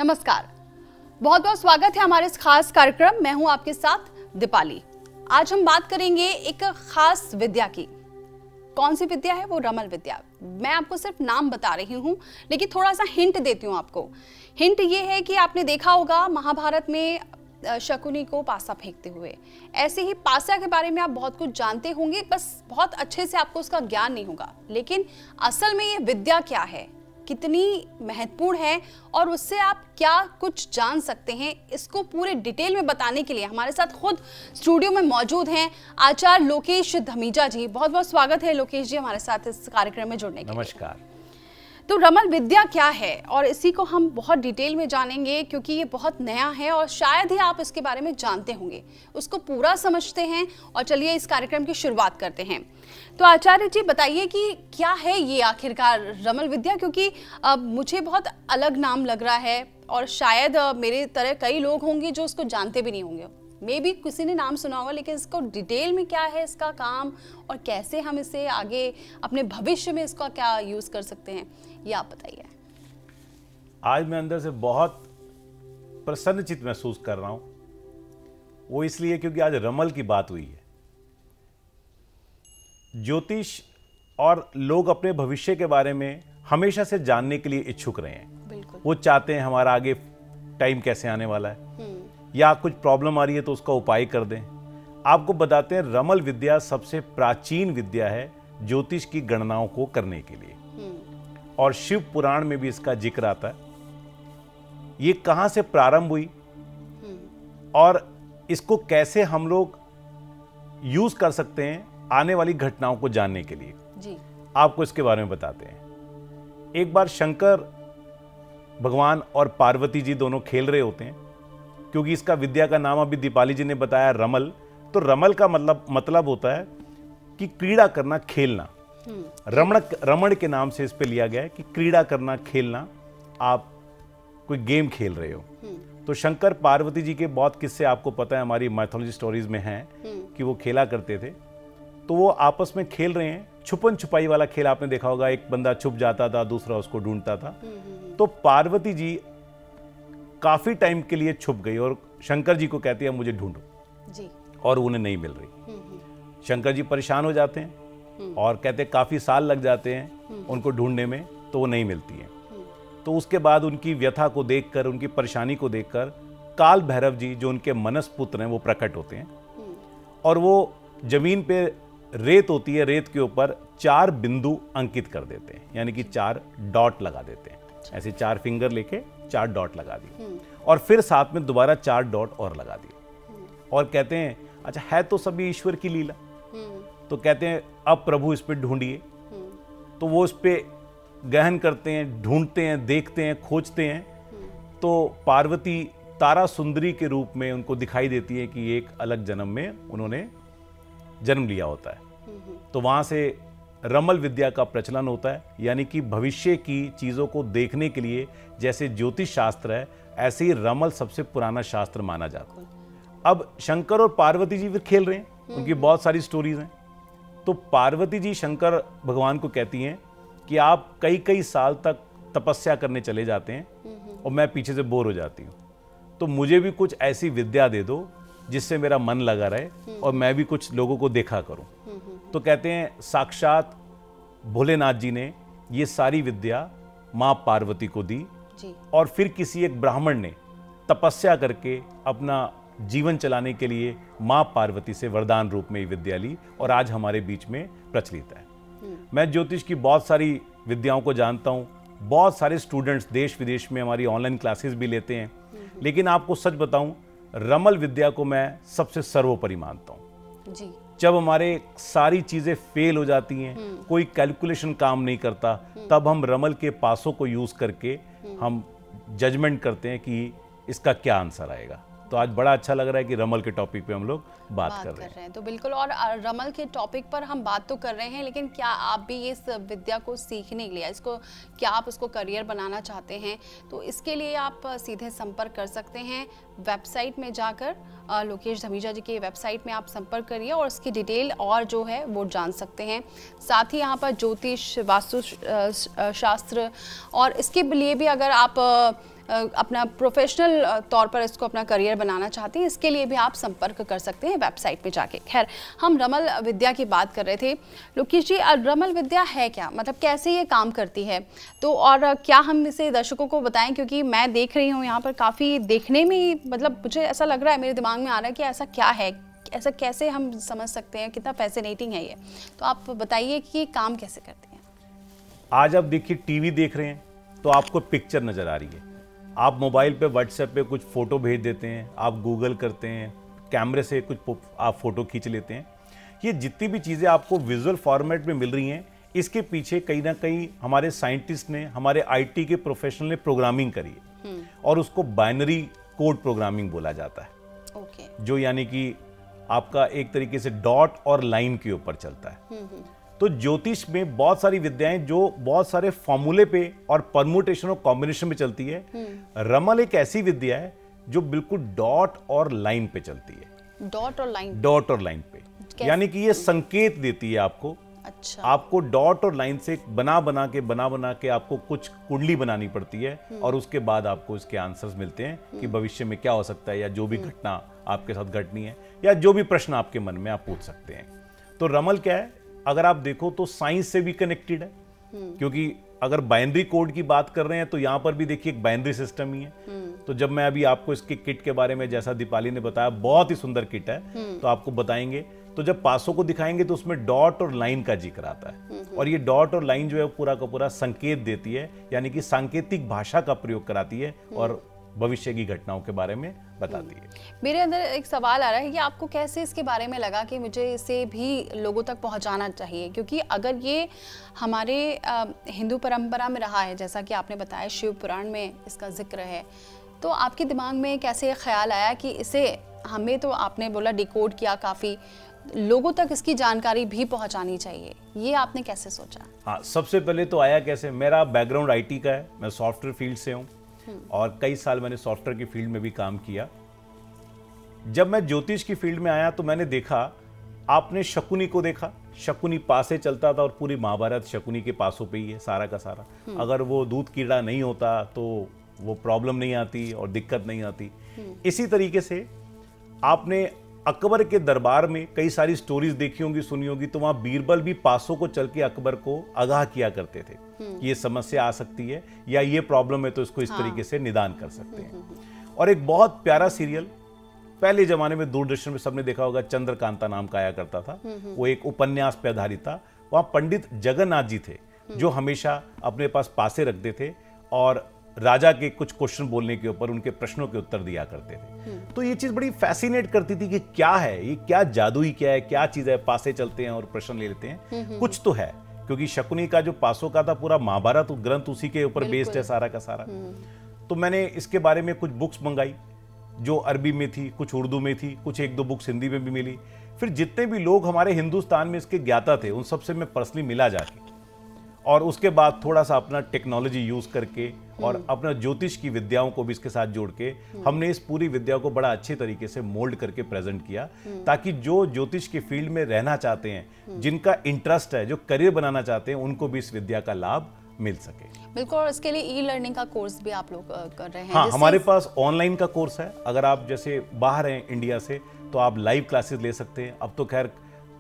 नमस्कार, बहुत बहुत स्वागत है हमारे इस खास कार्यक्रम। मैं हूं आपके साथ दीपाली। आज हम बात करेंगे एक खास विद्या की। कौन सी विद्या है? वो रमल विद्या। मैं आपको सिर्फ नाम बता रही हूं, लेकिन थोड़ा सा हिंट देती हूं आपको। हिंट ये है कि आपने देखा होगा महाभारत में शकुनी को पासा फेंकते हुए। ऐसे ही पासा के बारे में आप बहुत कुछ जानते होंगे, बस बहुत अच्छे से आपको उसका ज्ञान नहीं होगा। लेकिन असल में ये विद्या क्या है, कितनी महत्वपूर्ण है और उससे आप क्या कुछ जान सकते हैं, इसको पूरे डिटेल में बताने के लिए हमारे साथ खुद स्टूडियो में मौजूद हैं आचार्य लोकेश धमीजा जी। बहुत बहुत स्वागत है लोकेश जी हमारे साथ इस कार्यक्रम में जुड़ने के लिए। नमस्कार। तो रमल विद्या क्या है और इसी को हम बहुत डिटेल में जानेंगे, क्योंकि ये बहुत नया है और शायद ही आप इसके बारे में जानते होंगे, उसको पूरा समझते हैं। और चलिए इस कार्यक्रम की शुरुआत करते हैं। तो आचार्य जी बताइए कि क्या है ये आखिरकार रमल विद्या, क्योंकि मुझे बहुत अलग नाम लग रहा है और शायद मेरे तरह कई लोग होंगे जो उसको जानते भी नहीं होंगे। मे भी किसी ने नाम सुना होगा, लेकिन इसको डिटेल में क्या है इसका काम और कैसे हम इसे आगे अपने भविष्य में इसका क्या यूज कर सकते हैं, ये आप बताइए। आज मैं अंदर से बहुत प्रसन्नचित महसूस कर रहा हूं। वो इसलिए क्योंकि आज रमल की बात हुई है। ज्योतिष और लोग अपने भविष्य के बारे में हमेशा से जानने के लिए इच्छुक रहे हैं। बिल्कुल। वो चाहते हैं हमारा आगे टाइम कैसे आने वाला है, या कुछ प्रॉब्लम आ रही है तो उसका उपाय कर दें। आपको बताते हैं रमल विद्या सबसे प्राचीन विद्या है ज्योतिष की गणनाओं को करने के लिए, और शिव पुराण में भी इसका जिक्र आता है। ये कहां से प्रारंभ हुई और इसको कैसे हम लोग यूज कर सकते हैं आने वाली घटनाओं को जानने के लिए जी। आपको इसके बारे में बताते हैं। एक बार शंकर भगवान और पार्वती जी दोनों खेल रहे होते हैं। क्योंकि इसका विद्या का नाम अभी दीपाली जी ने बताया रमल, तो रमल का मतलब होता है कि क्रीड़ा करना, खेलना। रमण के नाम से इस पे लिया गया है कि क्रीड़ा करना, खेलना। आप कोई गेम खेल रहे हो। तो शंकर पार्वती जी के बहुत किस्से आपको पता है, हमारी माइथोलॉजी स्टोरीज में हैं कि वो खेला करते थे। तो वो आपस में खेल रहे हैं, छुपन छुपाई वाला खेल आपने देखा होगा। एक बंदा छुप जाता था, दूसरा उसको ढूंढता था। तो पार्वती जी काफी टाइम के लिए छुप गई और शंकर जी को कहती है मुझे ढूंढो जी। और उन्हें नहीं मिल रही। शंकर जी परेशान हो जाते हैं और कहते काफी साल लग जाते हैं उनको ढूंढने में, तो वो नहीं मिलती है। तो उसके बाद उनकी व्यथा को देखकर, उनकी परेशानी को देखकर काल भैरव जी जो उनके मनस पुत्र हैं वो प्रकट होते हैं। और वो जमीन पे रेत होती है, रेत के ऊपर 4 बिंदु अंकित कर देते हैं, यानी कि 4 डॉट लगा देते हैं। ऐसे 4 फिंगर लेके 4 डॉट लगा दिए और फिर साथ में दोबारा 4 डॉट और लगा दिए। और कहते हैं अच्छा है तो सभी ईश्वर की लीला। तो कहते हैं अब प्रभु इस पे ढूंढिए। तो वो इस पे गहन करते हैं, ढूंढते हैं, देखते हैं, खोजते हैं। तो पार्वती तारा सुंदरी के रूप में उनको दिखाई देती है कि एक अलग जन्म में उन्होंने जन्म लिया होता है। तो वहां से रमल विद्या का प्रचलन होता है, यानी कि भविष्य की चीजों को देखने के लिए जैसे ज्योतिष शास्त्र है, ऐसे ही रमल सबसे पुराना शास्त्र माना जाता है। अब शंकर और पार्वती जी फिर खेल रहे हैं, उनकी बहुत सारी स्टोरीज हैं। तो पार्वती जी शंकर भगवान को कहती हैं कि आप कई कई साल तक तपस्या करने चले जाते हैं और मैं पीछे से बोर हो जाती हूँ। तो मुझे भी कुछ ऐसी विद्या दे दो जिससे मेरा मन लगा रहे और मैं भी कुछ लोगों को देखा करूं। तो कहते हैं साक्षात भोलेनाथ जी ने ये सारी विद्या मां पार्वती को दी जी। और फिर किसी एक ब्राह्मण ने तपस्या करके अपना जीवन चलाने के लिए मां पार्वती से वरदान रूप में ये विद्या ली और आज हमारे बीच में प्रचलित है। मैं ज्योतिष की बहुत सारी विद्याओं को जानता हूं। बहुत सारे स्टूडेंट्स देश विदेश में हमारी ऑनलाइन क्लासेस भी लेते हैं, लेकिन आपको सच बताऊं रमल विद्या को मैं सबसे सर्वोपरि मानता हूं जी। जब हमारे सारी चीजें फेल हो जाती हैं, कोई कैलकुलेशन काम नहीं करता, तब हम रमल के पासों को यूज करके हम जजमेंट करते हैं कि इसका क्या आंसर आएगा। तो आज बड़ा अच्छा लग रहा है कि रमल के टॉपिक पे हम लोग बात कर रहे हैं। तो बिल्कुल, और रमल के टॉपिक पर हम बात तो कर रहे हैं, लेकिन क्या आप भी इस विद्या को सीखने के लिए, इसको क्या आप उसको करियर बनाना चाहते हैं, तो इसके लिए आप सीधे संपर्क कर सकते हैं वेबसाइट में जाकर। लोकेश धमीजा जी की वेबसाइट में आप संपर्क करिए और उसकी डिटेल और जो है वो जान सकते हैं। साथ ही यहाँ पर ज्योतिष, वास्तु शास्त्र और इसके लिए भी अगर आप अपना प्रोफेशनल तौर पर इसको अपना करियर बनाना चाहते हैं, इसके लिए भी आप संपर्क कर सकते हैं वेबसाइट पे जाके। खैर, हम रमल विद्या की बात कर रहे थे। लोकेश जी, रमल विद्या है क्या, मतलब कैसे ये काम करती है, तो और क्या हम इसे दर्शकों को बताएं, क्योंकि मैं देख रही हूँ यहाँ पर काफ़ी देखने में, मतलब मुझे ऐसा लग रहा है, मेरे दिमाग में आ रहा है कि ऐसा क्या है, ऐसा कैसे हम समझ सकते हैं, कितना फैसिनेटिंग है ये, तो आप बताइए कि ये काम कैसे करती है। आज आप देखिए, टीवी देख रहे हैं तो आपको पिक्चर नजर आ रही है, आप मोबाइल पे व्हाट्सएप पे कुछ फोटो भेज देते हैं, आप गूगल करते हैं, कैमरे से कुछ आप फोटो खींच लेते हैं। ये जितनी भी चीज़ें आपको विजुअल फॉर्मेट में मिल रही हैं, इसके पीछे कहीं ना कहीं हमारे साइंटिस्ट ने, हमारे आईटी के प्रोफेशनल ने प्रोग्रामिंग करी है, और उसको बाइनरी कोड प्रोग्रामिंग बोला जाता है। जो यानी कि आपका एक तरीके से डॉट और लाइन के ऊपर चलता है। तो ज्योतिष में बहुत सारी विद्याएं जो बहुत सारे फॉर्मूले पे और परम्यूटेशन और कॉम्बिनेशन में चलती है, रमल एक ऐसी विद्या है जो बिल्कुल डॉट और लाइन पे चलती है। डॉट और लाइन पे, यानी कि ये संकेत देती है आपको। अच्छा। आपको डॉट और लाइन से बना बना के आपको कुछ कुंडली बनानी पड़ती है, और उसके बाद आपको इसके आंसर्स मिलते हैं कि भविष्य में क्या हो सकता है, या जो भी घटना आपके साथ घटनी है, या जो भी प्रश्न आपके मन में आप पूछ सकते हैं। तो रमल क्या है, अगर आप देखो तो साइंस से भी कनेक्टेड है, क्योंकि अगर बाइनरी कोड की बात कर रहे हैं तो यहां पर भी देखिए एक बाइनरी सिस्टम ही है। तो जब मैं अभी आपको इसके किट के बारे में, जैसा दीपाली ने बताया, बहुत ही सुंदर किट है, तो आपको बताएंगे। तो जब पासों को दिखाएंगे तो उसमें डॉट और लाइन का जिक्र आता है, और ये डॉट और लाइन जो है पूरा का पूरा संकेत देती है, यानी कि सांकेतिक भाषा का प्रयोग कराती है और भविष्य की घटनाओं के बारे में बताती है। मेरे अंदर एक सवाल आ रहा है कि आपको कैसे इसके बारे में लगा कि मुझे इसे भी लोगों तक पहुंचाना चाहिए, क्योंकि अगर ये हमारे हिंदू परंपरा में रहा है, जैसा कि आपने बताया शिव पुराण में इसका जिक्र है, तो आपके दिमाग में कैसे ख्याल आया कि इसे हमें, तो आपने बोला डिकोड किया, काफ़ी लोगों तक इसकी जानकारी भी पहुंचानी चाहिए, ये आपने कैसे सोचा? हाँ, सबसे पहले तो आया कैसे, मेरा बैकग्राउंड आईटी का है, मैं सॉफ्टवेयर फील्ड से हूँ, और कई साल मैंने सॉफ्टवेयर की फील्ड में भी काम किया। जब मैं ज्योतिष की फील्ड में आया तो मैंने देखा, आपने शकुनी को देखा, शकुनी पासे चलता था और पूरी महाभारत शकुनी के पासों पे ही है सारा का सारा। अगर वो दूध कीड़ा नहीं होता तो वो प्रॉब्लम नहीं आती और दिक्कत नहीं आती। इसी तरीके से आपने अकबर के दरबार में कई सारी स्टोरीज देखी होंगी, सुनी होगी, तो वहां बीरबल भी पासों को चल के अकबर को आगाह किया करते थे कि ये समस्या आ सकती है या ये प्रॉब्लम है, तो इसको इस तरीके से निदान कर सकते हैं। और एक बहुत प्यारा सीरियल पहले जमाने में दूरदर्शन में सबने देखा होगा, चंद्रकांता नाम का आया करता था, वो एक उपन्यास पे आधारित था। वहां पंडित जगन्नाथ जी थे जो हमेशा अपने पास पासे रखते थे और राजा के कुछ क्वेश्चन बोलने के ऊपर उनके प्रश्नों के उत्तर दिया करते थे। तो ये चीज बड़ी फैसिनेट करती थी कि क्या है ये, क्या जादू ही क्या है, क्या चीज है, पासे चलते हैं और प्रश्न ले लेते हैं, कुछ तो है। क्योंकि शकुनी का जो पासों का था, पूरा महाभारत ग्रंथ उसी के ऊपर बेस्ड है सारा का सारा। तो मैंने इसके बारे में कुछ बुक्स मंगाई जो अरबी में थी, कुछ उर्दू में थी, कुछ एक दो बुक्स हिंदी में भी मिली। फिर जितने भी लोग हमारे हिंदुस्तान में इसके ज्ञाता थे उन सबसे मैं पर्सनली मिला जाके, और उसके बाद थोड़ा सा अपना टेक्नोलॉजी यूज करके और अपना ज्योतिष की विद्याओं को भी इसके साथ जोड़ के हमने इस पूरी विद्या को बड़ा अच्छे तरीके से मोल्ड करके प्रेजेंट किया, ताकि जो ज्योतिष के फील्ड में रहना चाहते हैं, जिनका इंटरेस्ट है, जो करियर बनाना चाहते हैं, उनको भी इस विद्या का लाभ मिल सके। बिल्कुल। और इसके लिए ई लर्निंग का कोर्स भी आप लोग कर रहे हैं? हाँ, हमारे पास ऑनलाइन का कोर्स है। अगर आप जैसे बाहर हैं इंडिया से तो आप लाइव क्लासेस ले सकते हैं। अब तो खैर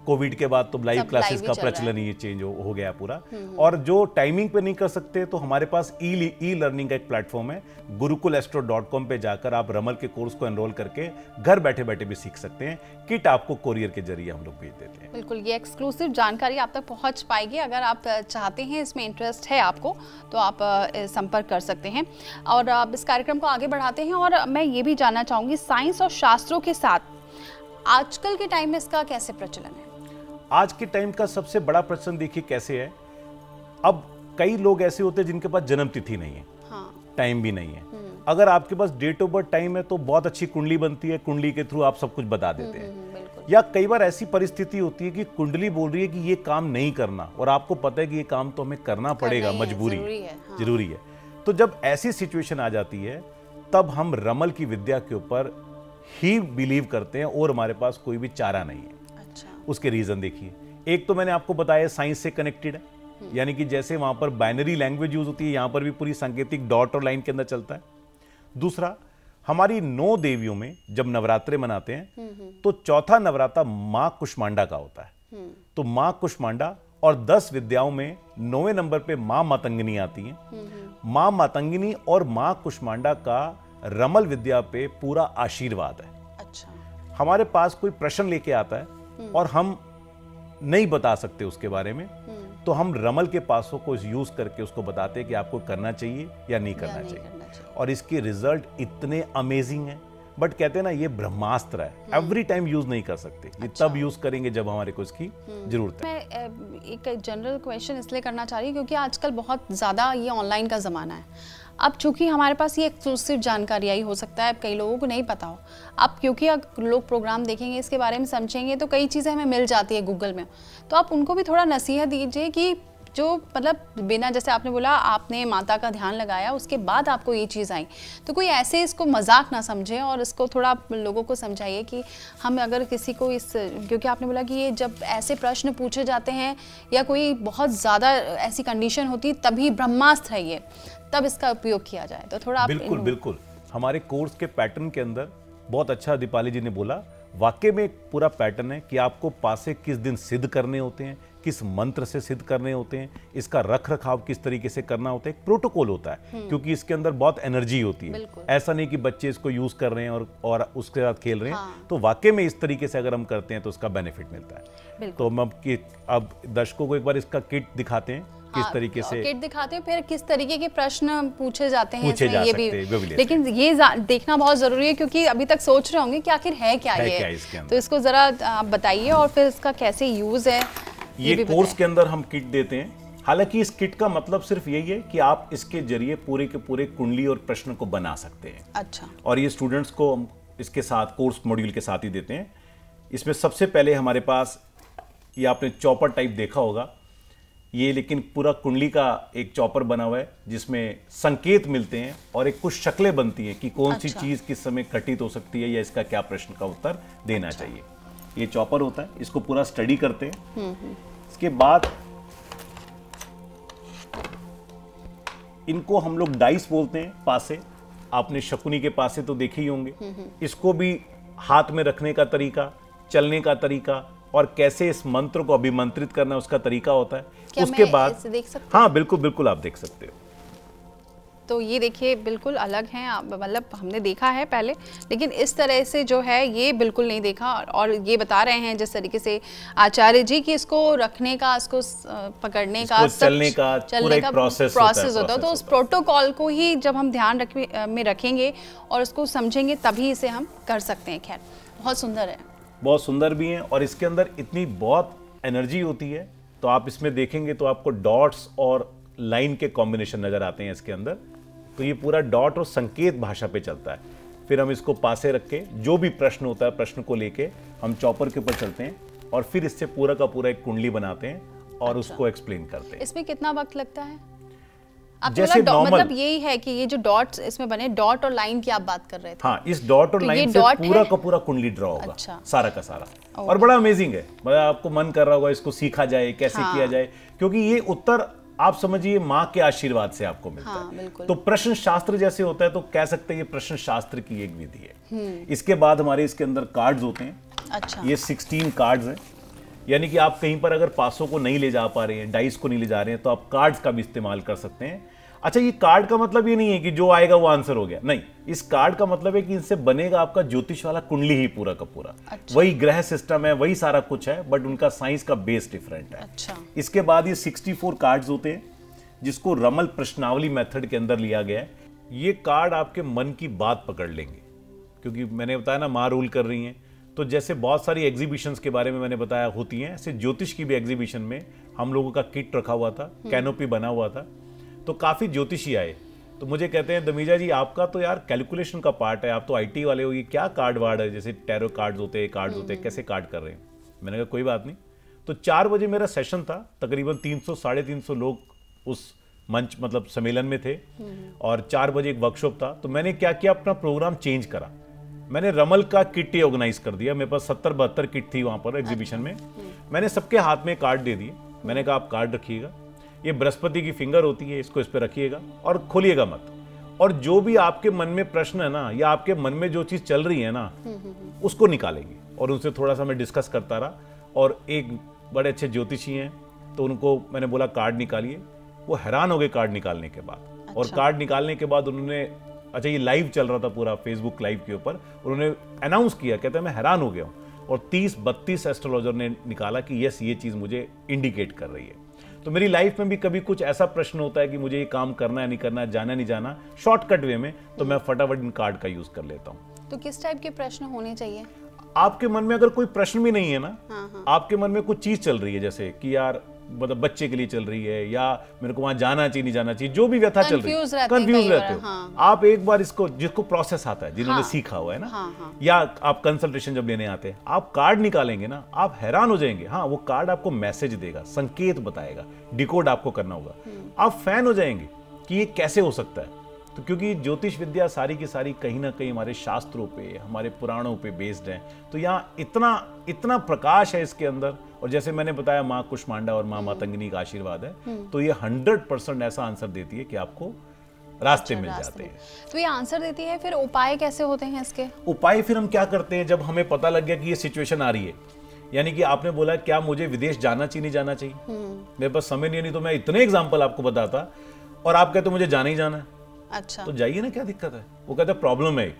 कोविड के बाद तो लाइव क्लासेस का प्रचलन ही चेंज हो गया पूरा। और जो टाइमिंग पे नहीं कर सकते तो हमारे पास ई लर्निंग का एक प्लेटफॉर्म है, gurukulastro.com पे जाकर आप रमल के कोर्स को एनरोल करके घर बैठे बैठे भी सीख सकते हैं। किट आपको कोरियर के जरिए हम लोग भेज देते हैं। बिल्कुल, ये एक्सक्लूसिव जानकारी आप तक पहुंच पाएगी। अगर आप चाहते हैं, इसमें इंटरेस्ट है आपको, तो आप संपर्क कर सकते हैं। और अब इस कार्यक्रम को आगे बढ़ाते हैं, और मैं ये भी जानना चाहूंगी, साइंस और शास्त्रों के साथ आजकल के टाइम में इसका कैसे प्रचलन है? आज के टाइम का सबसे बड़ा प्रश्न देखिए कैसे है। अब कई लोग ऐसे होते हैं जिनके पास जन्म तिथि नहीं है, टाइम भी नहीं है। अगर आपके पास डेट ऑफ बर्थ टाइम है तो बहुत अच्छी कुंडली बनती है, कुंडली के थ्रू आप सब कुछ बता देते हैं। या कई बार ऐसी परिस्थिति होती है कि कुंडली बोल रही है कि ये काम नहीं करना, और आपको पता है कि ये काम तो हमें करना पड़ेगा, मजबूरी जरूरी है। तो जब ऐसी सिचुएशन आ जाती है तब हम रमल की विद्या के ऊपर ही बिलीव करते हैं और हमारे पास कोई भी चारा नहीं है। उसके रीजन देखिए, एक तो मैंने आपको बताया साइंस से कनेक्टेड है, यानी कि जैसे वहां पर बाइनरी लैंग्वेज यूज होती है, यहां पर भी पूरी सांकेतिक डॉट और लाइन के अंदर चलता है। दूसरा, हमारी 9 देवियों में जब नवरात्रे मनाते हैं तो चौथा नवरात्रा मां कुष्मांडा का होता है। तो मां कुष्मांडा और 10 विद्याओं में 9वें नंबर पे मां मातंगिनी आती हैं। मां मातंगिनी और मां कुष्मांडा का रमल विद्या पे पूरा आशीर्वाद है। अच्छा। हमारे पास कोई प्रश्न लेके आता है और हम नहीं बता सकते उसके बारे में, तो हम रमल के पासों को यूज करके उसको बताते हैं कि आपको करना चाहिए या नहीं करना चाहिए। और इसके रिजल्ट इतने अमेजिंग हैं। बट कहते हैं ना, ये ब्रह्मास्त्र है, एवरी टाइम यूज नहीं कर सकते। ये तब यूज करेंगे जब हमारे को इसकी जरूरत है। मैं एक जनरल क्वेश्चन इसलिए करना चाह रही हूँ क्योंकि आजकल बहुत ज़्यादा ये ऑनलाइन का ज़माना है। अब चूंकि हमारे पास ये एक्सक्लूसिव जानकारी आई, हो सकता है कई लोगों को नहीं पता हो। अब क्योंकि लोग प्रोग्राम देखेंगे, इसके बारे में समझेंगे, तो कई चीज़ें हमें मिल जाती है गूगल में। तो आप उनको भी थोड़ा नसीहत दीजिए कि जो मतलब बिना, जैसे आपने बोला आपने माता का ध्यान लगाया, उसके बाद आपको ये चीज़ आई, तो कोई ऐसे इसको मजाक ना समझे और इसको थोड़ा लोगों को समझाइए कि हम अगर किसी को इस, क्योंकि आपने बोला कि ये जब ऐसे प्रश्न पूछे जाते हैं या कोई बहुत ज़्यादा ऐसी कंडीशन होती है तभी ब्रह्मास्त्र है ये, तब इसका उपयोग किया जाए। तो थोड़ा बिल्कुल बिल्कुल हमारे कोर्स के पैटर्न के अंदर बहुत अच्छा दीपाली जी ने बोला, वाकई में एक पूरा पैटर्न है कि आपको पासे किस दिन सिद्ध करने होते हैं, किस मंत्र से सिद्ध करने होते हैं, इसका रख रखाव किस तरीके से करना होता है। एक प्रोटोकॉल होता है क्योंकि इसके अंदर बहुत एनर्जी होती है। ऐसा नहीं कि बच्चे इसको यूज कर रहे हैं और उसके साथ खेल रहे हैं। हाँ। तो वाकई में इस तरीके से अगर हम करते हैं तो उसका बेनिफिट मिलता है। तो हम अब दर्शकों को एक बार इसका किट दिखाते हैं, किस तरीके से किट दिखाते हैं, फिर किस तरीके के प्रश्न पूछे जाते हैं, पूछे जा ये सकते भी। लेकिन ये देखना बहुत जरूरी है क्योंकि अभी तक सोच रहे होंगे कि आखिर है क्या ये, तो इसको जरा आप बताइए और फिर इसका कैसे यूज है। ये कोर्स के अंदर हम किट देते हैं। हालांकि इस किट का मतलब सिर्फ यही है कि आप इसके जरिए पूरे के पूरे कुंडली और प्रश्न को बना सकते हैं। अच्छा। और ये स्टूडेंट्स को हम इसके साथ कोर्स मॉड्यूल के साथ ही देते हैं। इसमें सबसे पहले हमारे पास, ये आपने चॉपर टाइप देखा होगा, ये लेकिन पूरा कुंडली का एक चॉपर बना हुआ है जिसमें संकेत मिलते हैं और एक कुछ शक्लें बनती हैं कि कौन सी चीज किस समय घटित हो सकती है या इसका क्या प्रश्न का उत्तर देना चाहिए। ये चॉपर होता है, इसको पूरा स्टडी करते हैं। इसके बाद इनको हम लोग डाइस बोलते हैं, पासे। आपने शकुनी के पासे तो देखे ही होंगे। इसको भी हाथ में रखने का तरीका, चलने का तरीका और कैसे इस मंत्र को अभिमंत्रित करना उसका तरीका होता है। उसके बाद देख सकते हाँ बिल्कुल बिल्कुल आप देख सकते हो। तो ये देखिए बिल्कुल अलग हैं, मतलब हमने देखा है पहले, लेकिन इस तरह से जो है ये बिल्कुल नहीं देखा। और ये बता रहे हैं जिस तरीके से आचार्य जी कि इसको रखने का, इसको पकड़ने का, चलने का पूरा एक प्रोसेस होता है। तो उस प्रोटोकॉल को ही जब हम ध्यान में रखेंगे और उसको समझेंगे तभी इसे हम कर सकते हैं। खैर बहुत सुंदर है, बहुत सुंदर भी है और इसके अंदर इतनी बहुत एनर्जी होती है। तो आप इसमें देखेंगे तो आपको डॉट्स और लाइन के कॉम्बिनेशन नजर आते हैं इसके अंदर। तो ये पूरा डॉट और संकेत भाषा पे चलता है। फिर हम इसको पासे रख के जो भी प्रश्न होता है, प्रश्न को लेके हम चॉपर के ऊपर चलते हैं और फिर इससे पूरा का पूरा एक कुंडली बनाते हैं और उसको एक्सप्लेन करते हैं। इसमें कितना वक्त लगता है? आप जैसे मतलब यही है कि ये जो डॉट्स इसमें बने, डॉट और लाइन की आप बात कर रहे थे। हाँ, इस डॉट और तो लाइन से पूरा का पूरा कुंडली ड्रॉ होगा। अच्छा। सारा का सारा। और बड़ा अमेजिंग है, मतलब आपको मन कर रहा होगा इसको सीखा जाए, कैसे किया जाए, क्योंकि ये उत्तर आप समझिए माँ के आशीर्वाद से आपको मिलता है। तो प्रश्न शास्त्र जैसे होता है, तो कह सकते हैं ये प्रश्न शास्त्र की एक विधि है। इसके बाद हमारे इसके अंदर कार्ड्स होते हैं। अच्छा। ये 16 कार्ड्स हैं, यानी कि आप कहीं पर अगर पासों को नहीं ले जा पा रहे हैं, डाइस को नहीं ले जा रहे हैं, तो आप कार्ड्स का भी इस्तेमाल कर सकते हैं। अच्छा, ये कार्ड का मतलब ये नहीं है कि जो आएगा वो आंसर हो गया, नहीं। इस कार्ड का मतलब है कि इनसे बनेगा आपका ज्योतिष वाला कुंडली ही पूरा का पूरा। अच्छा। वही ग्रह सिस्टम है, वही सारा कुछ है, बट उनका साइंस का बेस डिफरेंट है। अच्छा। इसके बाद ये 64 कार्ड्स होते हैं जिसको रमल प्रश्नावली मेथड के अंदर लिया गया है। ये कार्ड आपके मन की बात पकड़ लेंगे, क्योंकि मैंने बताया ना माँ रूल कर रही हैं। तो जैसे बहुत सारी एग्जीबिशंस के बारे में मैंने बताया होती हैं, ऐसे ज्योतिष की भी एग्जीबिशन में हम लोगों का किट रखा हुआ था, कैनोपी बना हुआ था। तो काफी ज्योतिषी आए, तो मुझे कहते हैं दमीजा जी आपका तो यार कैलकुलेशन का पार्ट है, आप तो आईटी वाले हो, ये क्या कार्ड वार्ड है, जैसे टैरो कार्ड्स होते हैं, कार्ड्स होते हैं, कैसे कार्ड कर रहे हैं। मैंने कहा कोई बात नहीं। तो 4 बजे मेरा सेशन था, तकरीबन 300-350 लोग उस मंच मतलब सम्मेलन में थे और 4 बजे एक वर्कशॉप था। तो मैंने क्या किया, अपना प्रोग्राम चेंज करा। मैंने रमल का किट ऑर्गेनाइज कर दिया। मेरे पास 70-72 किट थी वहां पर एग्जीबिशन में। मैंने सबके हाथ में कार्ड दे दिए। मैंने कहा आप कार्ड रखिएगा, ये बृहस्पति की फिंगर होती है, इसको इस पर रखिएगा और खोलिएगा मत। और जो भी आपके मन में प्रश्न है ना, या आपके मन में जो चीज चल रही है ना, उसको निकालेंगे। और उनसे थोड़ा सा मैं डिस्कस करता रहा, और एक बड़े अच्छे ज्योतिषी हैं, तो उनको मैंने बोला कार्ड निकालिए। वो हैरान हो गए कार्ड निकालने के बाद। और कार्ड निकालने के बाद उन्होंने, अच्छा ये लाइव चल रहा था पूरा फेसबुक लाइव के ऊपर, उन्होंने अनाउंस किया, कहते हैं मैं हैरान हो गया हूँ। और 30-32 एस्ट्रोलॉजर ने निकाला कि यस ये चीज मुझे इंडिकेट कर रही है। तो मेरी लाइफ में भी कभी कुछ ऐसा प्रश्न होता है कि मुझे ये काम करना है नहीं करना, जाना नहीं जाना, शॉर्टकट वे में, तो मैं फटाफट इन कार्ड का यूज कर लेता हूँ। तो किस टाइप के प्रश्न होने चाहिए? आपके मन में अगर कोई प्रश्न भी नहीं है ना, आपके मन में कुछ चीज चल रही है, जैसे कि यार मतलब बच्चे के लिए चल रही है, या मेरे को वहां जाना चाहिए नहीं जाना चाहिए, जो भी व्यथा चल रही है, कंफ्यूज रहते हो, आप एक बार इसको, जिसको प्रोसेस आता है, जिन्होंने सीखा हुआ है ना, या आप कंसल्टेशन जब लेने आते हैं, आप कार्ड निकालेंगे ना, आप हैरान हो जाएंगे। हाँ, वो कार्ड आपको मैसेज देगा, संकेत बताएगा, डिकोड आपको करना होगा। आप फैन हो जाएंगे कि ये कैसे हो सकता है। तो क्योंकि ज्योतिष विद्या सारी की सारी कहीं ना कहीं हमारे शास्त्रों पे, हमारे पुराणों पे बेस्ड है, तो यहाँ इतना प्रकाश है इसके अंदर। और जैसे मैंने बताया, माँ कुष्मांडा और माँ मातंगिनी का आशीर्वाद है, तो ये 100% ऐसा आंसर देती है कि आपको रास्ते मिल जाते हैं। तो ये आंसर देती है, फिर उपाय कैसे होते हैं इसके? उपाय फिर हम क्या करते हैं, जब हमें पता लग गया कि ये सिचुएशन आ रही है, यानी कि आपने बोला क्या मुझे विदेश जाना चाहिए नहीं जाना चाहिए, मेरे पास समय नहीं तो मैं इतने एग्जाम्पल आपको बताता, और आप कहते मुझे जाना ही जाना है। अच्छा, तो जाइए ना, क्या दिक्कत है। वो कहते हैं प्रॉब्लम है, एक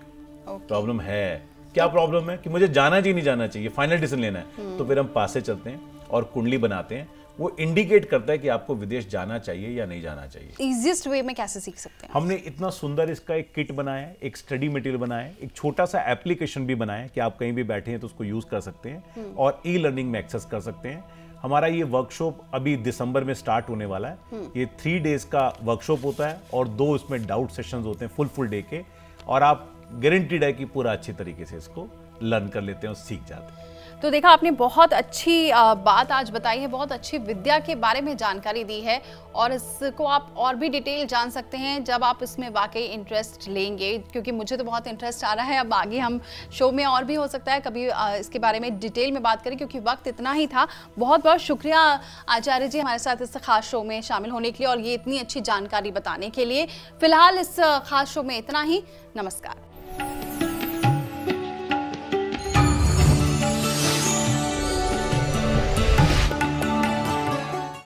प्रॉब्लम है। क्या प्रॉब्लम है? कि मुझे जाना चाहिए नहीं जाना चाहिए, फाइनल डिसीजन लेना है। तो फिर हम पास से चलते हैं और कुंडली बनाते हैं, वो इंडिकेट करता है कि आपको विदेश जाना चाहिए या नहीं जाना चाहिए। इजीएस्ट वे में कैसे सीख सकते हैं? हमने इतना सुंदर इसका एक किट बनाया है, एक स्टडी मटेरियल बनाया है, एक छोटा सा एप्लीकेशन भी बनाया है कि आप कहीं भी बैठे हैं तो उसको यूज कर सकते हैं और ई लर्निंग में एक्सेस कर सकते हैं। हमारा ये वर्कशॉप अभी दिसंबर में स्टार्ट होने वाला है। ये 3 डेज का वर्कशॉप होता है और 2 इसमें डाउट सेशंस होते हैं फुल डे के, और आप गारंटीड है कि पूरा अच्छे तरीके से इसको लर्न कर लेते हैं और सीख जाते हैं। तो देखा, आपने बहुत अच्छी बात आज बताई है, बहुत अच्छी विद्या के बारे में जानकारी दी है, और इसको आप और भी डिटेल जान सकते हैं जब आप इसमें वाकई इंटरेस्ट लेंगे, क्योंकि मुझे तो बहुत इंटरेस्ट आ रहा है। अब आगे हम शो में और भी हो सकता है कभी इसके बारे में डिटेल में बात करें, क्योंकि वक्त इतना ही था। बहुत बहुत शुक्रिया आचार्य जी हमारे साथ इस खास शो में शामिल होने के लिए और ये इतनी अच्छी जानकारी बताने के लिए। फिलहाल इस खास शो में इतना ही। नमस्कार।